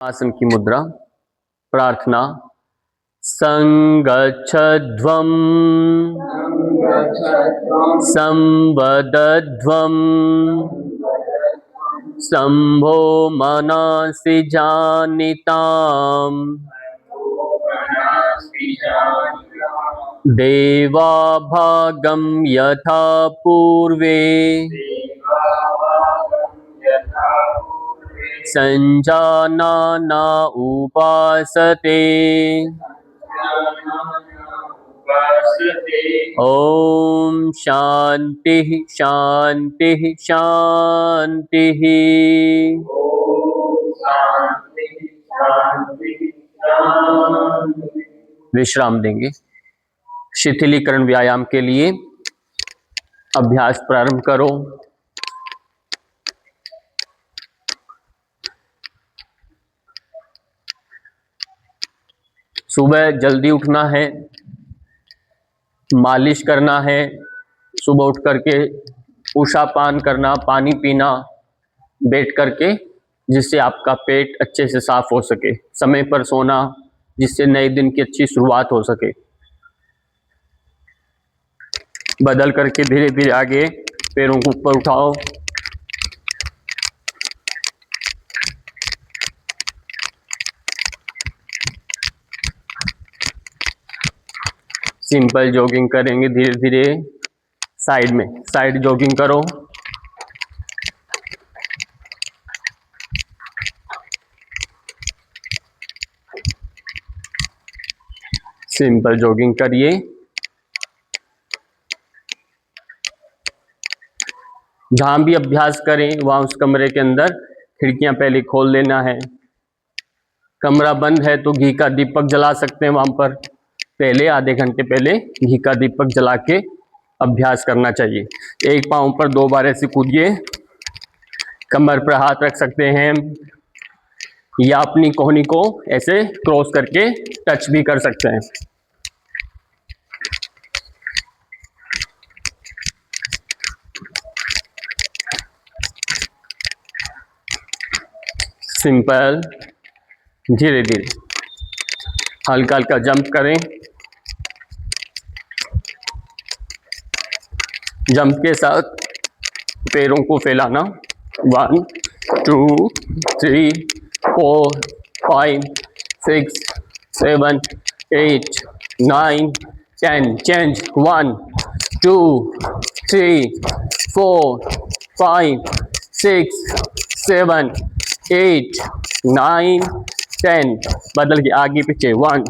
आसन की मुद्रा। प्रार्थना। संगच्छध्वं संवदध्वं शम्भो मनसि जानिताम् देवाभागं यथा पूर्वे संजानाना उपासते। ओम शांति शांति शांति। विश्राम देंगे। शिथिलीकरण व्यायाम के लिए अभ्यास प्रारंभ करो। सुबह जल्दी उठना है, मालिश करना है, सुबह उठ करके उषा पान करना, पानी पीना बैठ करके, जिससे आपका पेट अच्छे से साफ हो सके। समय पर सोना, जिससे नए दिन की अच्छी शुरुआत हो सके। बदल करके धीरे धीरे आगे पैरों को ऊपर उठाओ। सिंपल जॉगिंग करेंगे धीरे धीरे। साइड में साइड जॉगिंग करो। सिंपल जॉगिंग करिए। जहां भी अभ्यास करें वहां उस कमरे के अंदर खिड़कियां पहले खोल लेना है। कमरा बंद है तो घी का दीपक जला सकते हैं वहां पर। पहले आधे घंटे पहले घी का दीपक जला के अभ्यास करना चाहिए। एक पांव पर 2 बार ऐसे कूदिए। कमर पर हाथ रख सकते हैं या अपनी कोहनी को ऐसे क्रॉस करके टच भी कर सकते हैं। सिंपल, धीरे धीरे, हल्का हल्का जंप करें। जंप के साथ पैरों को फैलाना। 1 2 3 4 5 6 7 8 9 10। चेंज। 1 2 3 4 5 6 7 8 9 10। बदल के आगे पीछे। 1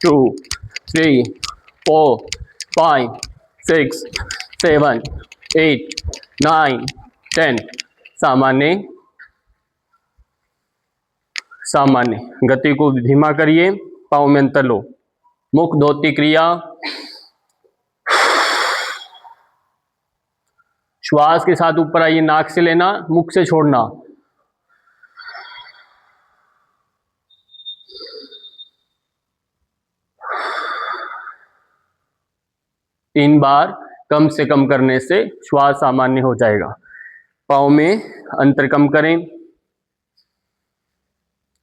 2 3 4 5 6 7 8 9 10। सामान्य सामान्य गति को धीमा करिए। पाँव में अंतर लो। मुख धोती क्रिया। श्वास के साथ ऊपर आइए, नाक से लेना, मुख से छोड़ना। तीन बार कम से कम करने से श्वास सामान्य हो जाएगा। पाँव में अंतर कम करें।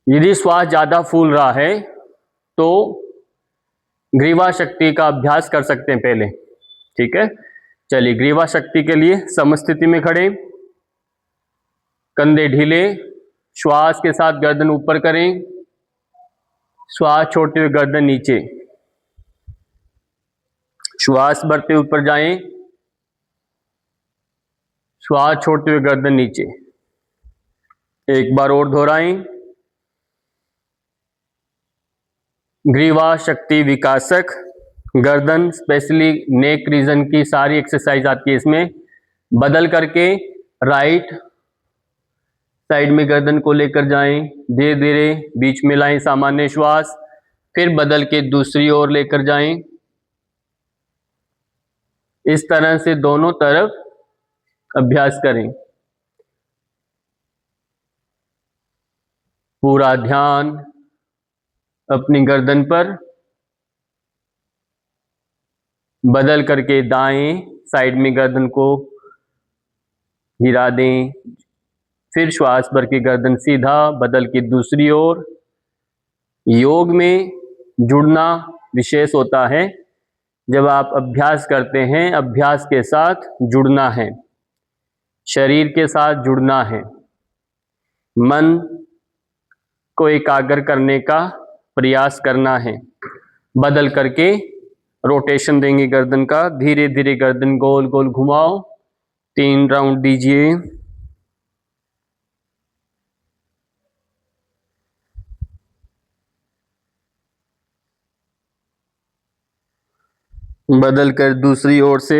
यदि श्वास ज्यादा फूल रहा है तो ग्रीवा शक्ति का अभ्यास कर सकते हैं पहले। ठीक है, चलिए ग्रीवा शक्ति के लिए समस्थिति में खड़े, कंधे ढीले, श्वास के साथ गर्दन ऊपर करें, श्वास छोड़ते हुए गर्दन नीचे, श्वास भरते ऊपर जाएं, श्वास छोड़ते हुए गर्दन नीचे। एक बार और दोहराएं। ग्रीवा शक्ति विकासक, गर्दन स्पेशली नेक रीजन की सारी एक्सरसाइज आती है इसमें। बदल करके राइट साइड में गर्दन को लेकर जाएं, धीरे धीरे बीच में लाएं सामान्य श्वास, फिर बदल के दूसरी ओर लेकर जाएं। इस तरह से दोनों तरफ अभ्यास करें। पूरा ध्यान अपनी गर्दन पर। बदल करके दाएं साइड में गर्दन को हिला दें, फिर श्वास भर के गर्दन सीधा, बदल के दूसरी ओर। योग में जुड़ना विशेष होता है। जब आप अभ्यास करते हैं, अभ्यास के साथ जुड़ना है, शरीर के साथ जुड़ना है, मन को एकाग्र करने का प्रयास करना है। बदल करके रोटेशन देंगे गर्दन का, धीरे धीरे गर्दन गोल गोल घुमाओ, 3 राउंड दीजिए। बदल कर दूसरी ओर से।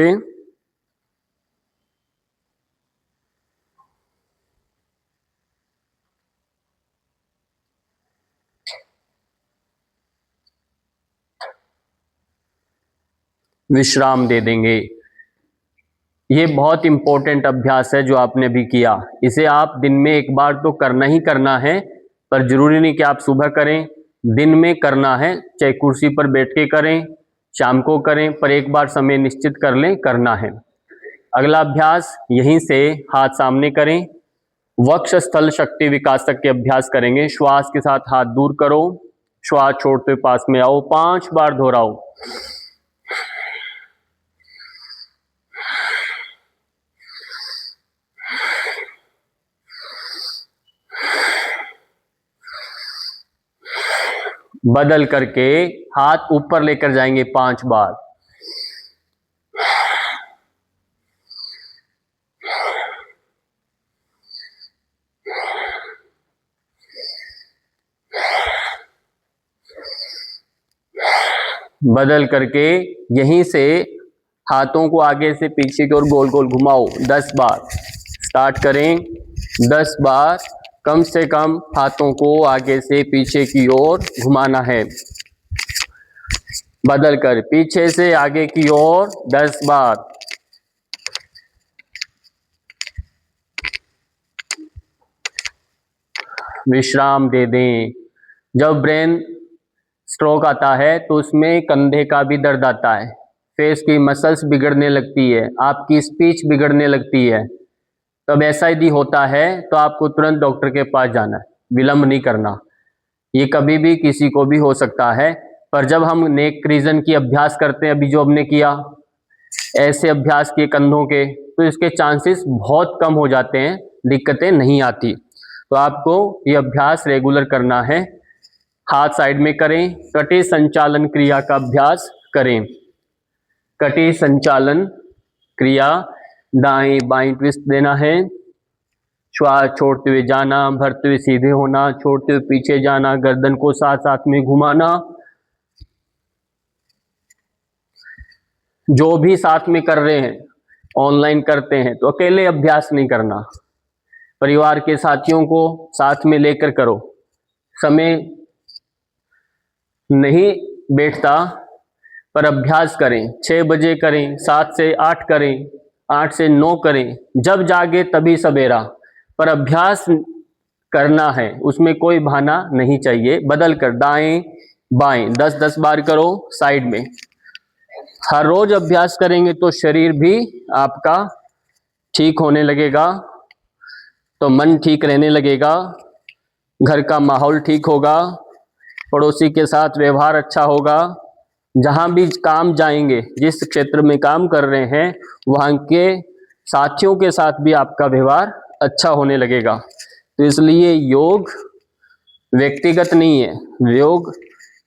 विश्राम दे देंगे। ये बहुत इंपॉर्टेंट अभ्यास है जो आपने भी किया। इसे आप दिन में एक बार तो करना ही करना है, पर जरूरी नहीं कि आप सुबह करें, दिन में करना है। चाहे कुर्सी पर बैठ के करें, शाम को करें, पर एक बार समय निश्चित कर लें, करना है। अगला अभ्यास यहीं से हाथ सामने करें, वक्ष स्थल शक्ति विकासक के अभ्यास करेंगे। श्वास के साथ हाथ दूर करो, श्वास छोड़ते हुए पास में आओ, 5 बार दोहराओ। बदल करके हाथ ऊपर लेकर जाएंगे 5 बार। बदल करके यहीं से हाथों को आगे से पीछे की ओर गोल गोल घुमाओ 10 बार। स्टार्ट करें। 10 बार कम से कम हाथों को आगे से पीछे की ओर घुमाना है। बदल कर पीछे से आगे की ओर 10 बार। विश्राम दे दें। जब ब्रेन स्ट्रोक आता है तो उसमें कंधे का भी दर्द आता है, फेस की मसल्स बिगड़ने लगती है, आपकी स्पीच बिगड़ने लगती है। तब ऐसा यदि होता है तो आपको तुरंत डॉक्टर के पास जाना है, विलंब नहीं करना। ये कभी भी किसी को भी हो सकता है, पर जब हम नेक रीजन की अभ्यास करते हैं, अभी जो हमने किया ऐसे अभ्यास किए कंधों के, तो इसके चांसेस बहुत कम हो जाते हैं, दिक्कतें नहीं आती। तो आपको ये अभ्यास रेगुलर करना है। हाथ साइड में करें, कटी संचालन क्रिया का अभ्यास करें। कटी संचालन क्रिया, दाएं बाएं ट्विस्ट देना है, श्वास छोड़ते हुए जाना, भरते हुए सीधे होना, छोड़ते हुए पीछे जाना, गर्दन को साथ साथ में घुमाना। जो भी साथ में कर रहे हैं, ऑनलाइन करते हैं तो अकेले अभ्यास नहीं करना, परिवार के साथियों को साथ में लेकर करो। समय नहीं बैठता, पर अभ्यास करें। 6 बजे करें, 7 से 8 करें, 8 से 9 करें, जब जागे तभी सवेरा, पर अभ्यास करना है, उसमें कोई बहाना नहीं चाहिए। बदल कर दाएं बाएं 10-10 बार करो साइड में। हर रोज अभ्यास करेंगे तो शरीर भी आपका ठीक होने लगेगा, तो मन ठीक रहने लगेगा, घर का माहौल ठीक होगा, पड़ोसी के साथ व्यवहार अच्छा होगा। जहां भी काम जाएंगे, जिस क्षेत्र में काम कर रहे हैं, वहां के साथियों के साथ भी आपका व्यवहार अच्छा होने लगेगा। तो इसलिए योग व्यक्तिगत नहीं है, योग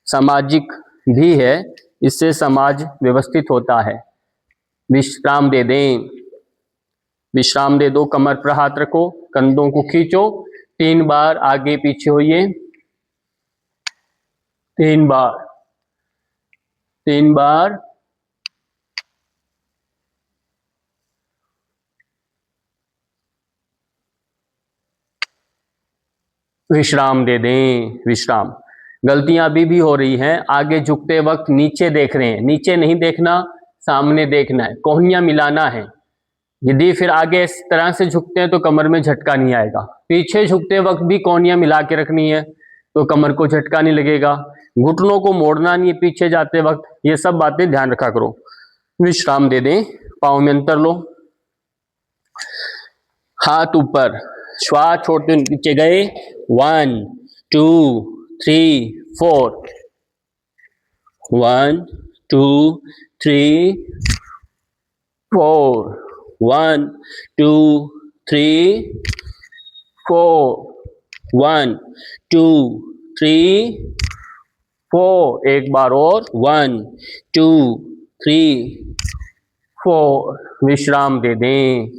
सामाजिक भी है, इससे समाज व्यवस्थित होता है। विश्राम दे दें। विश्राम दे दो, कमर पर हाथ रखो, कंधों को खींचो, 3 बार आगे पीछे होइए, 3 बार, 3 बार। विश्राम दे दें। विश्राम। गलतियां अभी भी हो रही हैं, आगे झुकते वक्त नीचे देख रहे हैं, नीचे नहीं देखना, सामने देखना है, कोहनियां मिलाना है। यदि फिर आगे इस तरह से झुकते हैं तो कमर में झटका नहीं आएगा। पीछे झुकते वक्त भी कोहनियां मिला के रखनी है, तो कमर को झटका नहीं लगेगा। घुटनों को मोड़ना नहीं है पीछे जाते वक्त, ये सब बातें ध्यान रखा करो। विश्राम दे दें। पाँव में अंतर लो, हाथ ऊपर, श्वास छोड़ते हुए नीचे गए, 1 2 3 4, 1 2 3 4, 1 2 3 4, 1 2 3 4, एक बार और, 1 2 3 4, विश्राम दे दें।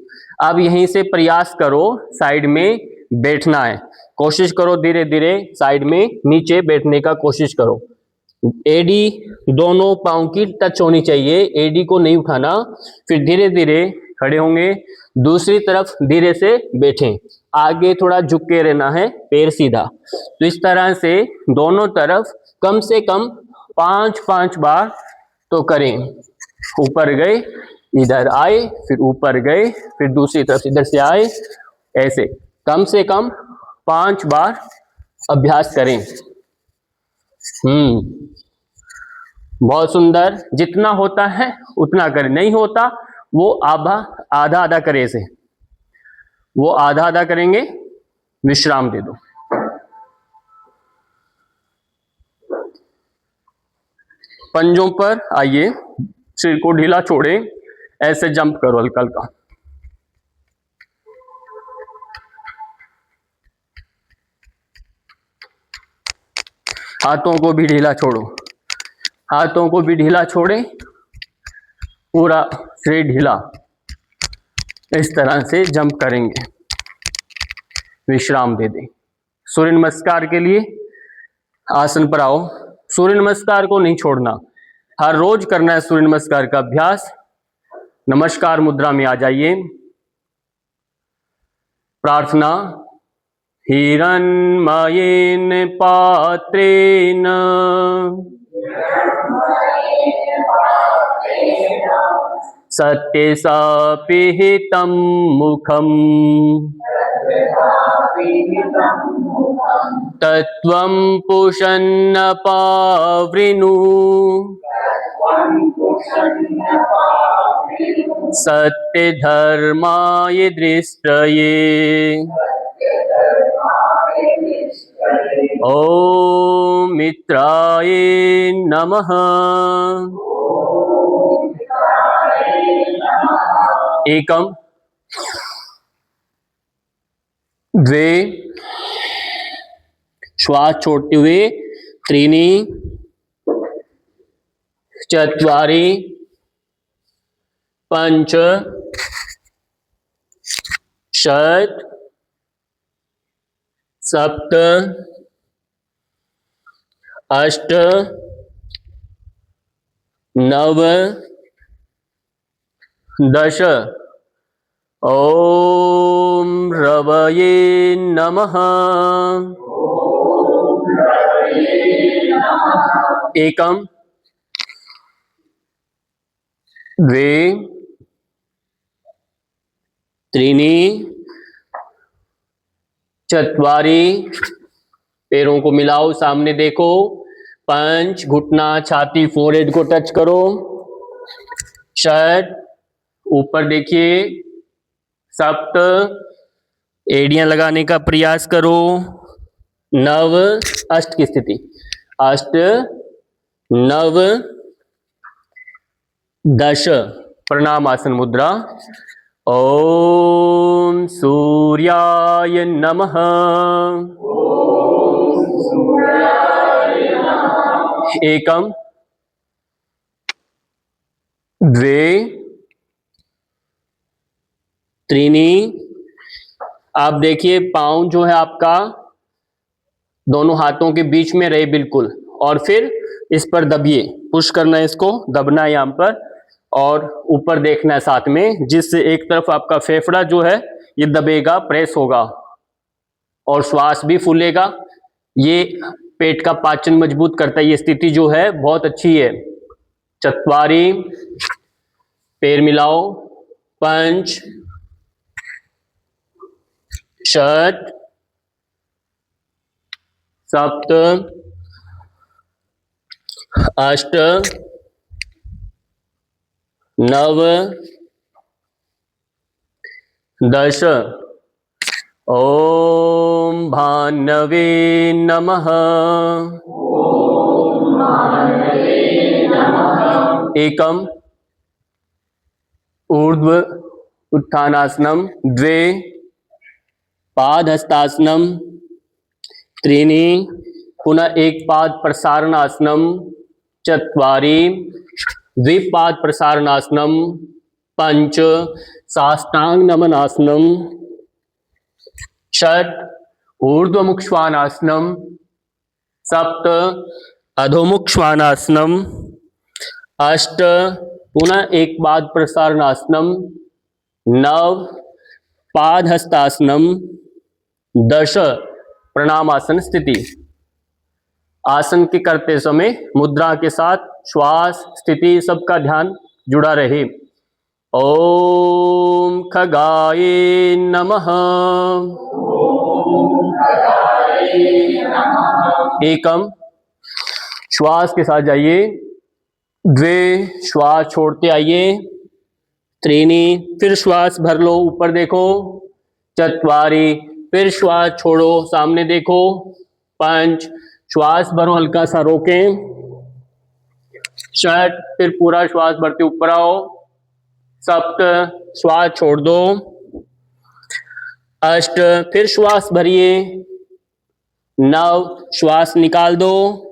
अब यहीं से प्रयास करो साइड में बैठना है, कोशिश करो धीरे धीरे साइड में नीचे बैठने का कोशिश करो। एडी दोनों पांव की टच होनी चाहिए, एडी को नहीं उठाना। फिर धीरे धीरे खड़े होंगे, दूसरी तरफ धीरे से बैठें, आगे थोड़ा झुक के रहना है, पैर सीधा। तो इस तरह से दोनों तरफ कम से कम 5-5 बार तो करें। ऊपर गए, इधर आए, फिर ऊपर गए, फिर दूसरी तरफ इधर से आए, ऐसे कम से कम 5 बार अभ्यास करें। बहुत सुंदर। जितना होता है उतना करें, नहीं होता वो आधा आधा करें, ऐसे वो आधा आधा करेंगे, विश्राम दे दो। पंजों पर आइए, सिर को ढीला छोड़े, ऐसे जंप करो हल्का हल्का। हाथों को भी ढीला छोड़ो, हाथों को भी ढीला छोड़े, पूरा शरीर ढीला। इस तरह से जंप करेंगे, विश्राम दे दें। सूर्य नमस्कार के लिए आसन पर आओ। सूर्य नमस्कार को नहीं छोड़ना, हर रोज करना है सूर्य नमस्कार का अभ्यास। नमस्कार मुद्रा में आ जाइए। प्रार्थना। हिरण्मयेन पात्रेण सत्यसापिहितं मुखम् तत्त्वं पुषन्न पावृणु सत्यधर्माय दृष्टये। ओम मित्राय नमः। एकम द्वे, श्वास छोड़ते हुए, त्रीणि चत्वारि पंच षट् सप्त अष्ट नव दश। ओम रवये नमः। एकम द्वे त्रीणि चत्वारि, पैरों को मिलाओ, सामने देखो, पंच, घुटना, छाती, फोरहेड को टच करो, षट, ऊपर देखिए, सप्त, एड़ियां लगाने का प्रयास करो, नव, अष्ट की स्थिति, अष्ट, नव, दश, प्रणाम आसन मुद्रा। ओम सूर्याय नमः। एकम द्वे त्रीणि। आप देखिए पाँव जो है आपका दोनों हाथों के बीच में रहे बिल्कुल, और फिर इस पर दबिए, पुश करना है, इसको दबना है यहाँ पर, और ऊपर देखना है साथ में, जिससे एक तरफ आपका फेफड़ा जो है ये दबेगा, प्रेस होगा, और श्वास भी फूलेगा। ये पेट का पाचन मजबूत करता है। ये स्थिति जो है बहुत अच्छी है। चत्वारि, पैर मिलाओ, पंच, षट, सप्त, अष्ट, नव, दश। ओम भान्नवे नमः। एकम ऊर्ध्व उत्थानासनम, द्वे पादहस्तासनम, त्रीणि पुनः एक पाद प्रसारणासनम, चत्वारि द्विपाद प्रसारणासनम, पंच साष्टांग नमनासनम, षट ऊर्ध्वमुख श्वानासनम, सप्त अधोमुख श्वानासनम, अष्ट पुनः एक पाद प्रसारणासनम, नव पादहस्तासनम, दश प्रणामासन स्थिति। आसन के करते समय मुद्रा के साथ श्वास स्थिति सबका ध्यान जुड़ा रहे। ओम खगाय नमः। एकम श्वास के साथ जाइए, द्वे श्वास छोड़ते आइए, त्रीणि फिर श्वास भर लो, ऊपर देखो, चत्वारि फिर श्वास छोड़ो, सामने देखो, पंच श्वास भरो, हल्का सा रोकें, षट फिर पूरा श्वास भरते ऊपर आओ, सप्त श्वास छोड़ दो, अष्ट फिर श्वास भरिए, नव श्वास निकाल दो,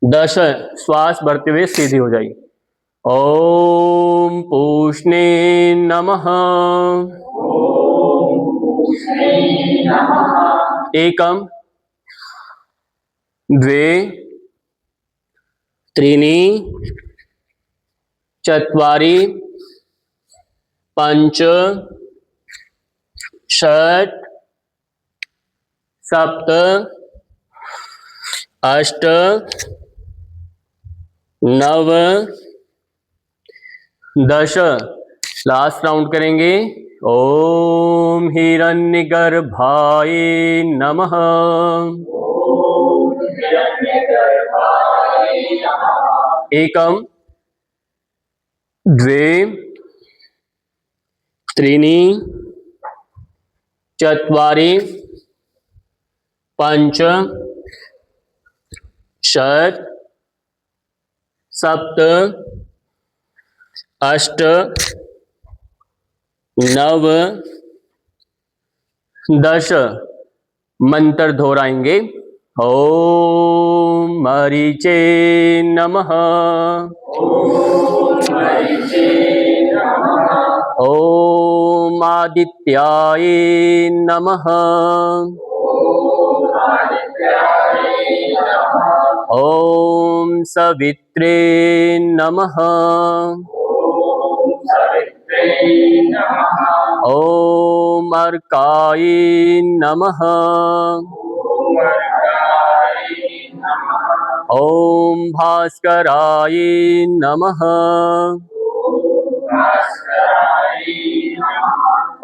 दश श्वास भरते हुए सीधी हो जाइए। ओम पूष्णे नमः। एकम द्वे त्रीणि चत्वारि पंच षट सप्त अष्ट नव दश। लास्ट राउंड करेंगे। ओम हिरण्यगर्भाय नमः। एकम द्वे त्रीणि चत्वारि पंच षट सप्त अष्ट नव दश। मंत्र दोहराएंगे। ओम मरीचे नमः। ओम आदित्याय नमः। ओम सवित्रे नमः। ओम अर्काय नमः। ओम भास्कराय नमः।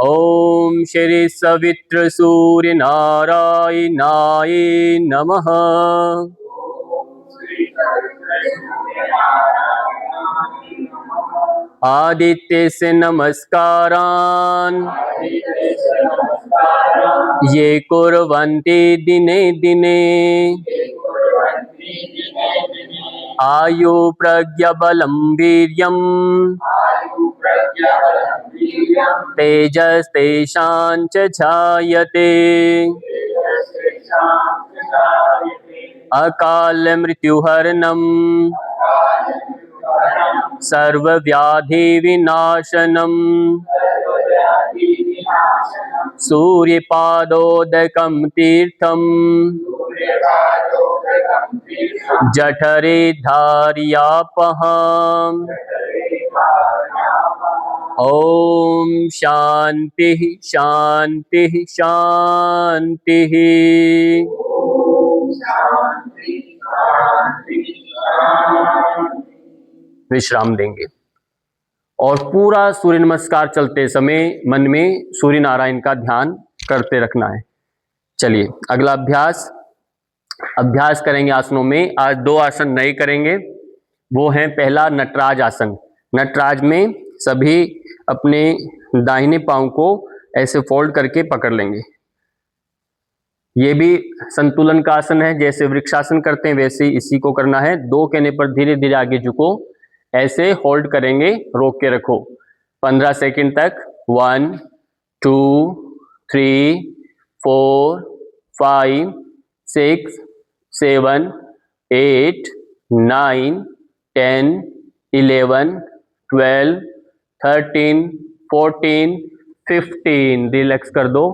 ओम श्री सवित्र सूर्य नारायणाय नमः। आदित्य से नमस्कारान् ये कुर्वन्ति दिने दिने। आयु प्रज्ञा बलं वीर्यं तेजस्तेषां च जायते। अकाल मृत्युहरणं सर्वव्याधि विनाशनम्। सूर्यपादोदकं तीर्थम् जठरे धारयापहम्। ओम शांति शांति शांति। विश्राम देंगे और पूरा सूर्य नमस्कार चलते समय मन में सूर्य नारायण का ध्यान करते रखना है। चलिए अगला अभ्यास करेंगे आसनों में। आज दो आसन नए करेंगे। वो हैं, पहला नटराज आसन। नटराज में सभी अपने दाहिने पांव को ऐसे फोल्ड करके पकड़ लेंगे ये भी संतुलन का आसन है, जैसे वृक्षासन करते हैं वैसे ही इसी को करना है। 2 कहने पर धीरे धीरे आगे झुको, ऐसे होल्ड करेंगे, रोक के रखो 15 सेकंड तक। 1 2 3 4 5 6 7 8 9 10 11 12 13 14 15। रिलैक्स कर दो,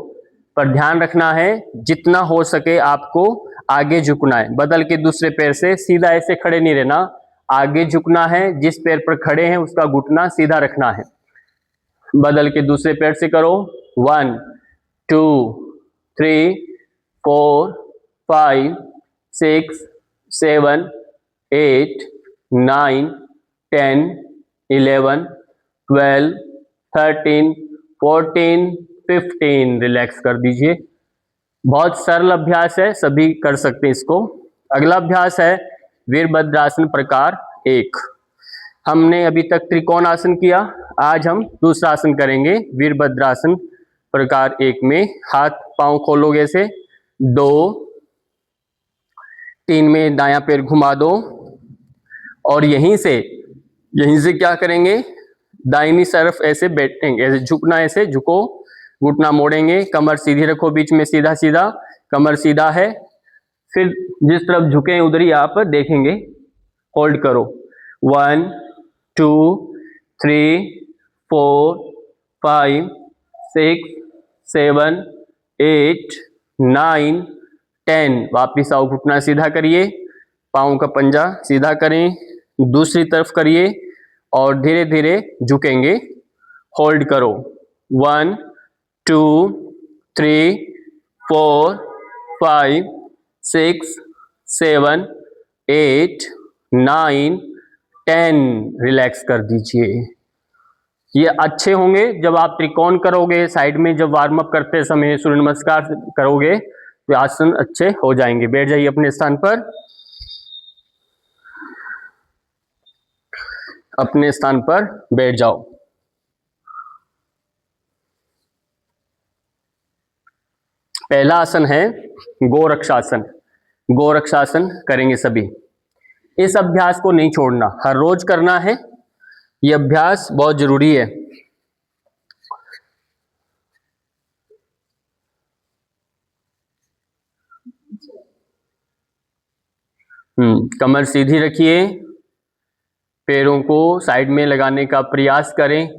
पर ध्यान रखना है जितना हो सके आपको आगे झुकना है। बदल के दूसरे पैर से सीधा ऐसे खड़े नहीं रहना, आगे झुकना है। जिस पैर पर खड़े हैं उसका घुटना सीधा रखना है। बदल के दूसरे पैर से करो। 1 2 3 4 5 6 7 8 9 10 11 12 13 14 15। रिलैक्स कर दीजिए। बहुत सरल अभ्यास है, सभी कर सकते हैं इसको। अगला अभ्यास है वीरभद्रासन प्रकार 1। हमने अभी तक त्रिकोण आसन किया, आज हम दूसरा आसन करेंगे वीरभद्रासन प्रकार 1 में। हाथ पांव खोलोगे ऐसे, 2 3 में दायां पैर घुमा दो और यहीं से क्या करेंगे, दाहिनी तरफ ऐसे बैठेंगे, ऐसे झुकना, ऐसे झुको, घुटना मोड़ेंगे, कमर सीधी रखो, बीच में सीधा सीधा, कमर सीधा है। फिर जिस तरफ झुके उधर ही आप देखेंगे, होल्ड करो। 1 2 3 4 5 6 7 8 9 10। वापिस आओ, घुटना सीधा करिए, पाँव का पंजा सीधा करें, दूसरी तरफ करिए और धीरे धीरे झुकेंगे। होल्ड करो। 1 2 3 4 5 6 7 8 9 10। रिलैक्स कर दीजिए। ये अच्छे होंगे जब आप त्रिकोण करोगे, साइड में जब वार्म अप करते समय सूर्य नमस्कार करोगे तो आसन अच्छे हो जाएंगे। बैठ जाइए अपने स्थान पर, अपने स्थान पर बैठ जाओ। पहला आसन है गोरक्षासन। गोरक्षासन करेंगे सभी। इस अभ्यास को नहीं छोड़ना, हर रोज करना है, यह अभ्यास बहुत जरूरी है। कमर सीधी रखिए, पैरों को साइड में लगाने का प्रयास करें।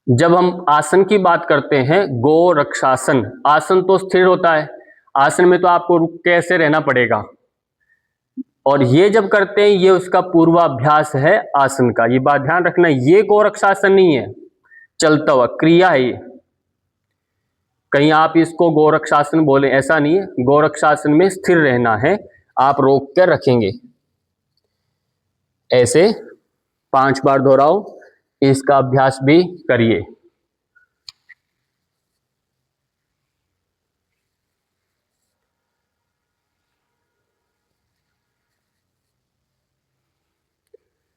जब हम आसन की बात करते हैं, गोरक्षासन, आसन तो स्थिर होता है, आसन में तो आपको रुक के ऐसे रहना पड़ेगा, और ये जब करते हैं ये उसका पूर्वाभ्यास है आसन का। ये बात ध्यान रखना, ये गोरक्षासन नहीं है, चलता हुआ क्रिया है ये। कहीं आप इसको गोरक्षासन बोले, ऐसा नहीं है। गोरक्षासन में स्थिर रहना है, आप रोक कर रखेंगे ऐसे। 5 बार दोहराओ, इसका अभ्यास भी करिए।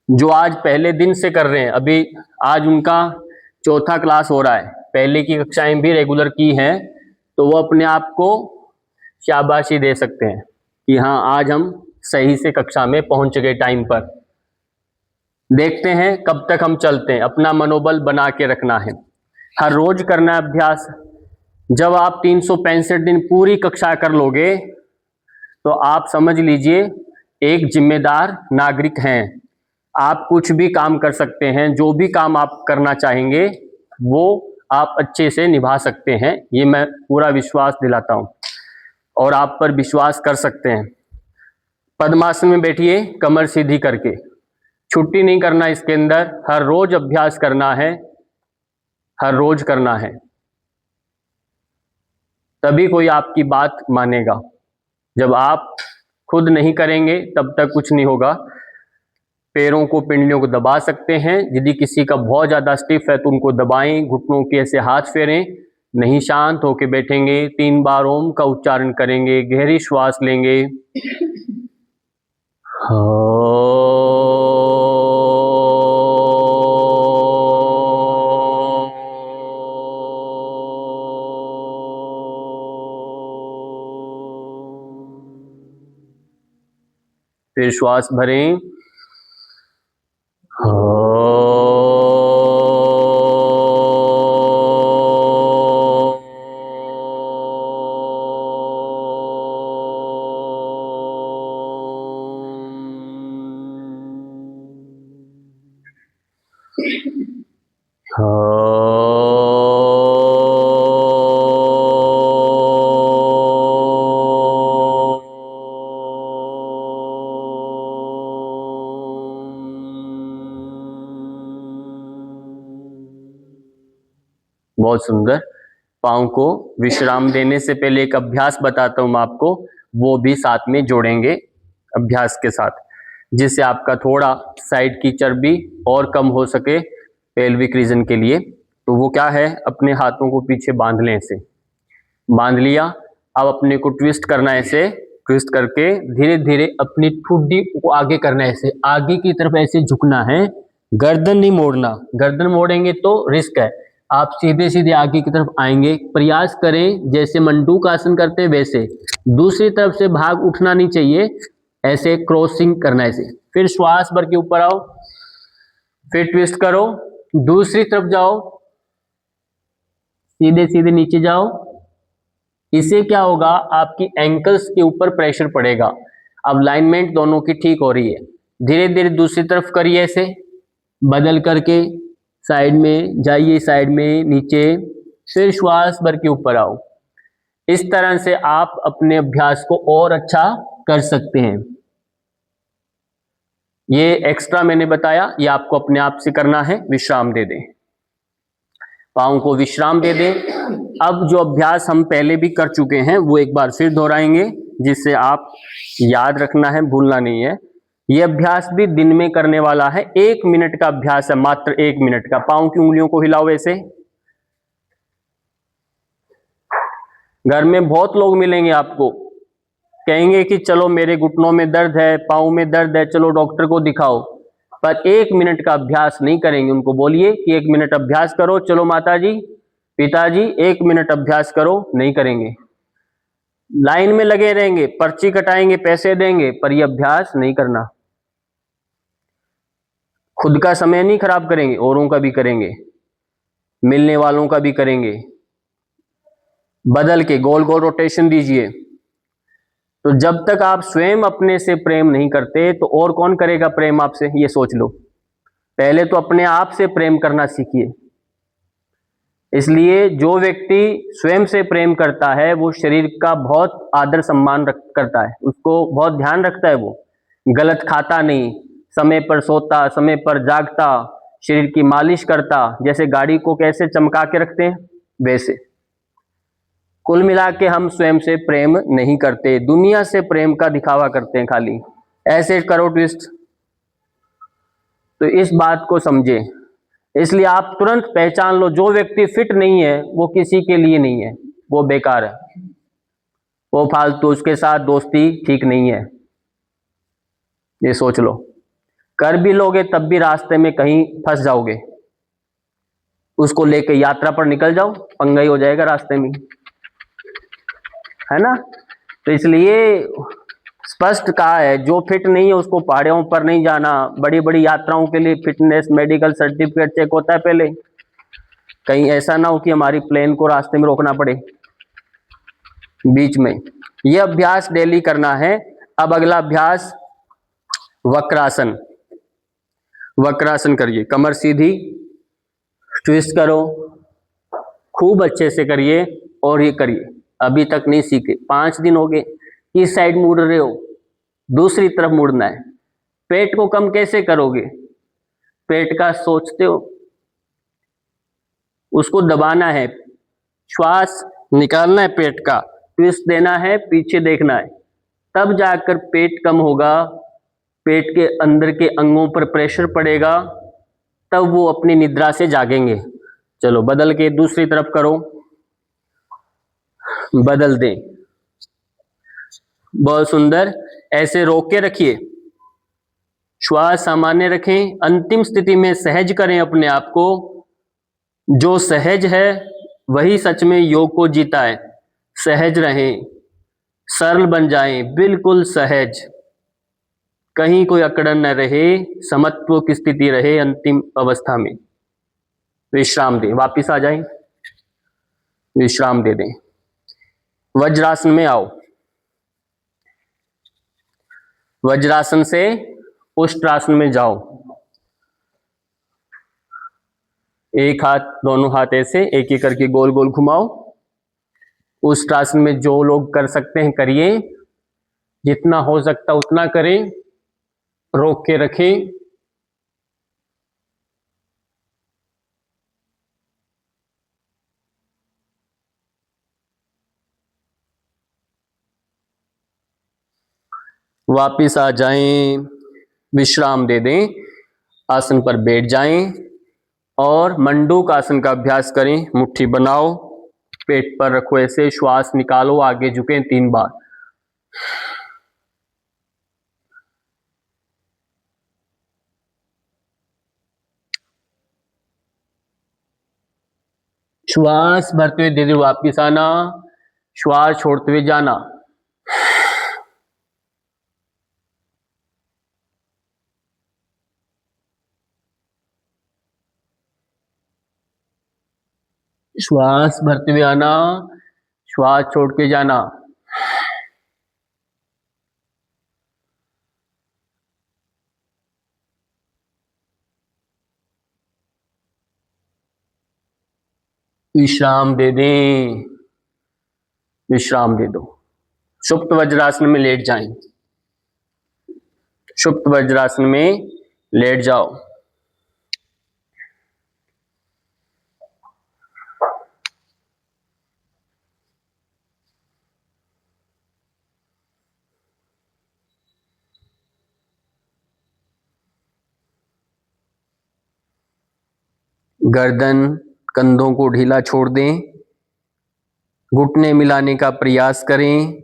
जो आज पहले दिन से कर रहे हैं, अभी आज उनका चौथा क्लास हो रहा है, पहले की कक्षाएं भी रेगुलर की हैं, तो वो अपने आप को शाबाशी दे सकते हैं कि हाँ आज हम सही से कक्षा में पहुंच गए टाइम पर। देखते हैं कब तक हम चलते हैं, अपना मनोबल बना के रखना है, हर रोज करना है अभ्यास। जब आप 365 दिन पूरी कक्षा कर लोगे तो आप समझ लीजिए एक जिम्मेदार नागरिक हैं। आप कुछ भी काम कर सकते हैं, जो भी काम आप करना चाहेंगे वो आप अच्छे से निभा सकते हैं, ये मैं पूरा विश्वास दिलाता हूं और आप पर विश्वास कर सकते हैं। पद्मासन में बैठिए, कमर सीधी करके, छुट्टी नहीं करना इसके अंदर, हर रोज अभ्यास करना है, हर रोज करना है, तभी कोई आपकी बात मानेगा। जब आप खुद नहीं करेंगे तब तक कुछ नहीं होगा। पैरों को, पिंडलियों को दबा सकते हैं, यदि किसी का बहुत ज़्यादा स्टिफ है तो उनको दबाएं, घुटनों के ऐसे हाथ फेरें, नहीं शांत होके बैठेंगे। 3 बार ओम का उच्चारण करेंगे, गहरी श्वास लेंगे। फिर श्वास भरें। बहुत सुंदर। पाँव को विश्राम देने से पहले एक अभ्यास बताता हूं मैं आपको, वो भी साथ में जोड़ेंगे अभ्यास के साथ, जिससे आपका थोड़ा साइड की चर्बी और कम हो सके पेल्विक रीजन के लिए। तो वो क्या है, अपने हाथों को पीछे बांध लें, ऐसे बांध लिया। अब अपने को ट्विस्ट करना है, ऐसे ट्विस्ट करके धीरे धीरे अपनी ठुड्डी को आगे करना है, ऐसे आगे की तरफ ऐसे झुकना है, गर्दन नहीं मोड़ना। गर्दन मोड़ेंगे तो रिस्क है, आप सीधे सीधे आगे की तरफ आएंगे। प्रयास करें जैसे मंडूक आसन करते हैं वैसे, दूसरी तरफ से भाग उठना नहीं चाहिए, ऐसे क्रॉसिंग करना है ऐसे। फिर श्वास भर के ऊपर आओ, फिर ट्विस्ट करो, दूसरी तरफ जाओ, सीधे सीधे नीचे जाओ। इससे क्या होगा, आपकी एंकल्स के ऊपर प्रेशर पड़ेगा। अब अलाइनमेंट दोनों की ठीक हो रही है। धीरे धीरे दूसरी तरफ करिए, ऐसे बदल करके साइड में जाइए, साइड में नीचे, फिर श्वास भर के ऊपर आओ। इस तरह से आप अपने अभ्यास को और अच्छा कर सकते हैं। ये एक्स्ट्रा मैंने बताया, ये आपको अपने आप से करना है। विश्राम दे दें, पाँव को विश्राम दे दें। अब जो अभ्यास हम पहले भी कर चुके हैं वो एक बार फिर दोहराएंगे, जिससे आप याद रखना है, भूलना नहीं है। ये अभ्यास भी दिन में करने वाला है, 1 मिनट का अभ्यास है, मात्र 1 मिनट का। पाँव की उंगलियों को हिलाओ ऐसे। घर में बहुत लोग मिलेंगे आपको, कहेंगे कि चलो मेरे घुटनों में दर्द है, पाँव में दर्द है, चलो डॉक्टर को दिखाओ, पर 1 मिनट का अभ्यास नहीं करेंगे। उनको बोलिए कि 1 मिनट अभ्यास करो, चलो माताजी पिताजी 1 मिनट अभ्यास करो, नहीं करेंगे। लाइन में लगे रहेंगे, पर्ची कटाएंगे, पैसे देंगे, पर यह अभ्यास नहीं करना। खुद का समय नहीं खराब करेंगे, औरों का भी करेंगे, मिलने वालों का भी करेंगे। बदल के गोल गोल रोटेशन दीजिए। तो जब तक आप स्वयं अपने से प्रेम नहीं करते तो और कौन करेगा प्रेम आपसे, ये सोच लो। पहले तो अपने आप से प्रेम करना सीखिए। इसलिए जो व्यक्ति स्वयं से प्रेम करता है वो शरीर का बहुत आदर सम्मान करता है, उसको बहुत ध्यान रखता है। वो गलत खाता नहीं, समय पर सोता, समय पर जागता, शरीर की मालिश करता, जैसे गाड़ी को कैसे चमका के रखते हैं वैसे। कुल मिला के हम स्वयं से प्रेम नहीं करते, दुनिया से प्रेम का दिखावा करते हैं खाली। ऐसे करो ट्विस्ट। तो इस बात को समझे, इसलिए आप तुरंत पहचान लो, जो व्यक्ति फिट नहीं है वो किसी के लिए नहीं है, वो बेकार है, वो फालतू, उसके साथ दोस्ती ठीक नहीं है। ये सोच लो। कर भी लोगे तब भी रास्ते में कहीं फंस जाओगे, उसको लेके यात्रा पर निकल जाओ, पंगा ही हो जाएगा रास्ते में, है ना। तो इसलिए स्पष्ट कहा है, जो फिट नहीं है उसको पहाड़ों पर नहीं जाना। बड़ी बड़ी यात्राओं के लिए फिटनेस मेडिकल सर्टिफिकेट चेक होता है पहले, कहीं ऐसा ना हो कि हमारी प्लेन को रास्ते में रोकना पड़े बीच में। यह अभ्यास डेली करना है। अब अगला अभ्यास वक्रासन। वक्रासन करिए, कमर सीधी, ट्विस्ट करो, खूब अच्छे से करिए। और ये करिए, अभी तक नहीं सीखे, 5 दिन हो गए। इस साइड मुड़ रहे हो, दूसरी तरफ मुड़ना है। पेट को कम कैसे करोगे, पेट का सोचते हो, उसको दबाना है, श्वास निकालना है, पेट का ट्विस्ट देना है, पीछे देखना है, तब जाकर पेट कम होगा, पेट के अंदर के अंगों पर प्रेशर पड़ेगा, तब वो अपनी निद्रा से जागेंगे। चलो बदल के दूसरी तरफ करो, बदल दें। बहुत सुंदर। ऐसे रोक के रखिए, श्वास सामान्य रखें, अंतिम स्थिति में सहज करें अपने आप को। जो सहज है वही सच में योग को जीता है। सहज रहें, सरल बन जाएं, बिल्कुल सहज। कहीं कोई अकड़न न रहे, समत्व की स्थिति रहे अंतिम अवस्था में। विश्राम दें, वापिस आ जाएं, विश्राम दे दें। वज्रासन में आओ। वज्रासन से उष्ट्रासन में जाओ। एक हाथ, दोनों हाथ ऐसे एक एक करके गोल गोल घुमाओ। उष्ट्रासन में जो लोग कर सकते हैं करिए, जितना हो सकता उतना करें, रोक के रखें। वापिस आ जाएं, विश्राम दे दें, आसन पर बैठ जाएं और मंडूक आसन का अभ्यास करें। मुट्ठी बनाओ, पेट पर रखो ऐसे, श्वास निकालो, आगे झुकें 3 बार। श्वास भरते हुए धीरे वापिस आना, श्वास छोड़ते हुए जाना। श्वास भरते हुए आना, श्वास छोड़ के जाना। विश्राम दे दें, विश्राम दे दो। सुप्त वज्रासन में लेट जाएं। सुप्त वज्रासन में लेट जाओ। गर्दन, कंधों को ढीला छोड़ दें, घुटने मिलाने का प्रयास करें।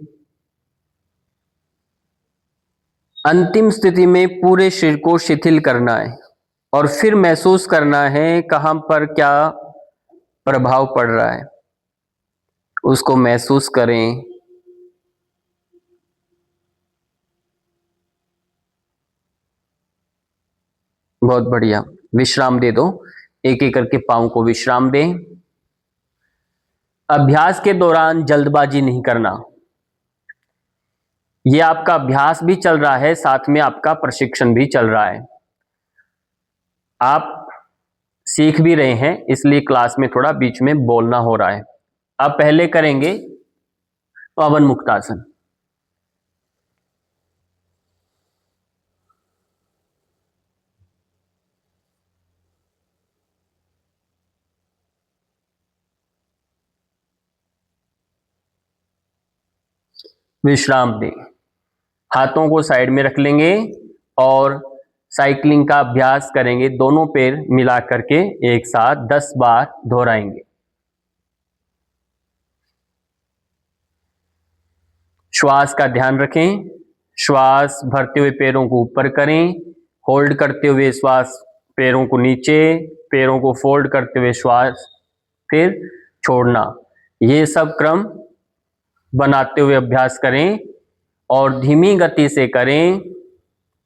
अंतिम स्थिति में पूरे शरीर को शिथिल करना है और फिर महसूस करना है कहां पर क्या प्रभाव पड़ रहा है, उसको महसूस करें। बहुत बढ़िया, विश्राम दे दो, एक एक करके पांव को विश्राम दें। अभ्यास के दौरान जल्दबाजी नहीं करना। ये आपका अभ्यास भी चल रहा है, साथ में आपका प्रशिक्षण भी चल रहा है। आप सीख भी रहे हैं, इसलिए क्लास में थोड़ा बीच में बोलना हो रहा है। अब पहले करेंगे पवन मुक्तासन। विश्राम दें, हाथों को साइड में रख लेंगे और साइकिलिंग का अभ्यास करेंगे। दोनों पैर मिला करके एक साथ 10 बार दोहराएंगे। श्वास का ध्यान रखें। श्वास भरते हुए पैरों को ऊपर करें, होल्ड करते हुए श्वास पैरों को नीचे, पैरों को फोल्ड करते हुए श्वास फिर छोड़ना। ये सब क्रम बनाते हुए अभ्यास करें और धीमी गति से करें।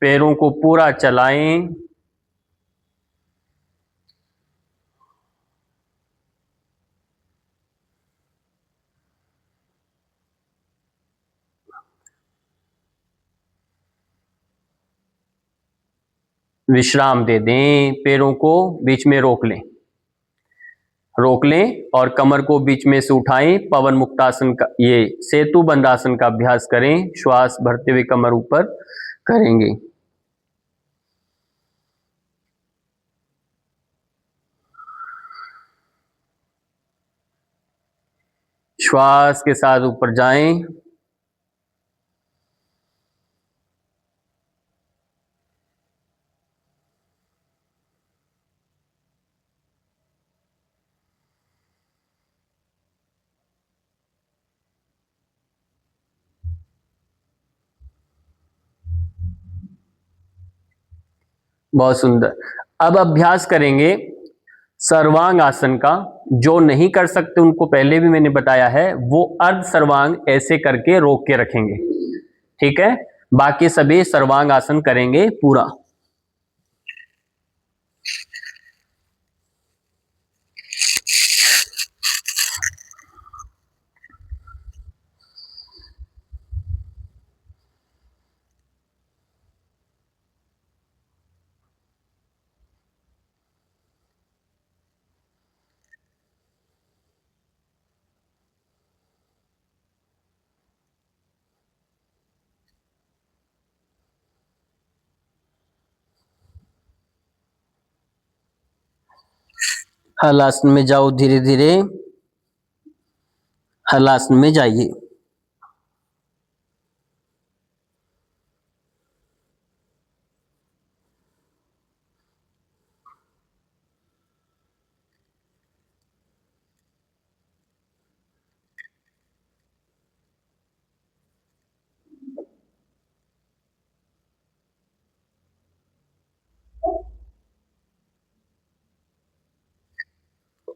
पैरों को पूरा चलाएं। विश्राम दे दें, पैरों को बीच में रोक लें, रोक लें और कमर को बीच में से उठाएं। पवन मुक्तासन का, ये सेतु बंधासन का अभ्यास करें। श्वास भरते हुए कमर ऊपर करेंगे। श्वास के साथ ऊपर जाएं। बहुत सुंदर। अब अभ्यास करेंगे सर्वांग आसन का। जो नहीं कर सकते उनको पहले भी मैंने बताया है, वो अर्ध सर्वांग ऐसे करके रोक के रखेंगे। ठीक है, बाकी सभी सर्वांग आसन करेंगे पूरा। हलासन में जाओ, धीरे धीरे हलासन में जाइए।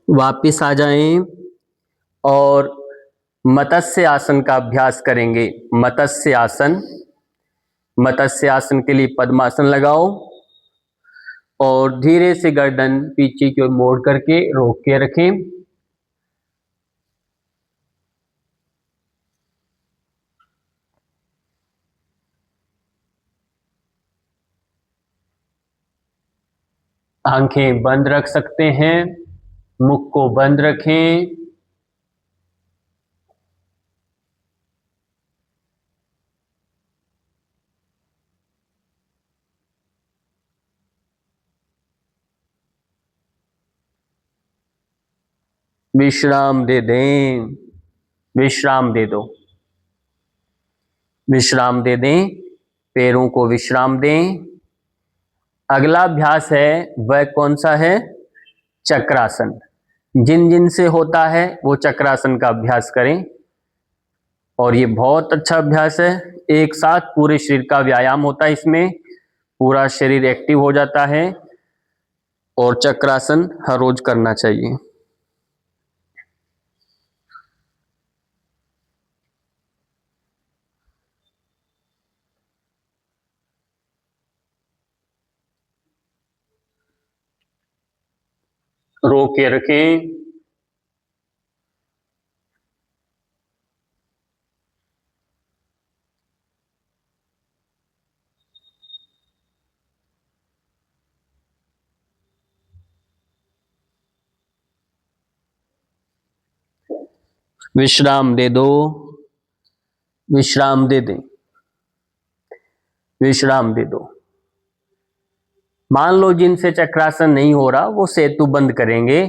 वापिस आ जाएं और मत्स्य आसन का अभ्यास करेंगे। मत्स्य आसन, मत्स्य आसन के लिए पद्मासन लगाओ और धीरे से गर्दन पीछे की ओर मोड़ करके रोक के रखें। आंखें बंद रख सकते हैं, मुख को बंद रखें। विश्राम दे दें, विश्राम दे दो, विश्राम दे दें, पैरों को विश्राम दें। अगला अभ्यास है वह कौन सा है? चक्रासन। जिन जिन से होता है वो चक्रासन का अभ्यास करें और ये बहुत अच्छा अभ्यास है। एक साथ पूरे शरीर का व्यायाम होता है, इसमें पूरा शरीर एक्टिव हो जाता है और चक्रासन हर रोज करना चाहिए। रोक के रखें। विश्राम दे दो, विश्राम दे दें, विश्राम दे दो। मान लो जिनसे चक्रासन नहीं हो रहा वो सेतु बंद करेंगे,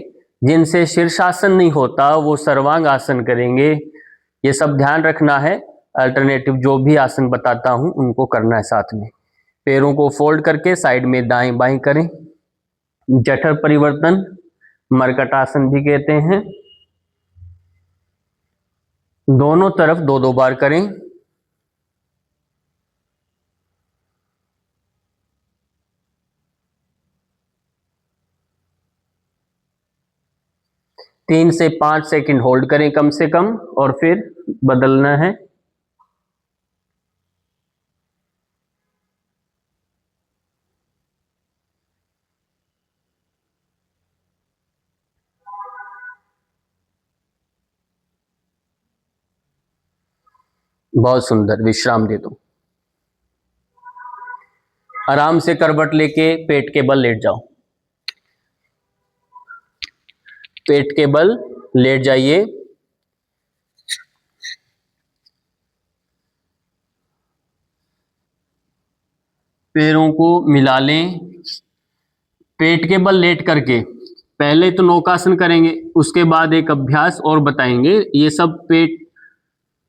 जिनसे शीर्षासन नहीं होता वो सर्वांग आसन करेंगे। ये सब ध्यान रखना है। अल्टरनेटिव जो भी आसन बताता हूं उनको करना है साथ में। पैरों को फोल्ड करके साइड में दाएं बाएं करें। जठर परिवर्तन मरकट आसन भी कहते हैं। दोनों तरफ 2-2 बार करें। तीन से 5 सेकंड होल्ड करें कम से कम और फिर बदलना है। बहुत सुंदर, विश्राम दे दो। आराम से करवट लेके पेट के बल लेट जाओ। पेट के बल लेट जाइए। पैरों को मिला लें। पेट के बल लेट करके पहले तो नौकासन करेंगे, उसके बाद एक अभ्यास और बताएंगे। ये सब पेट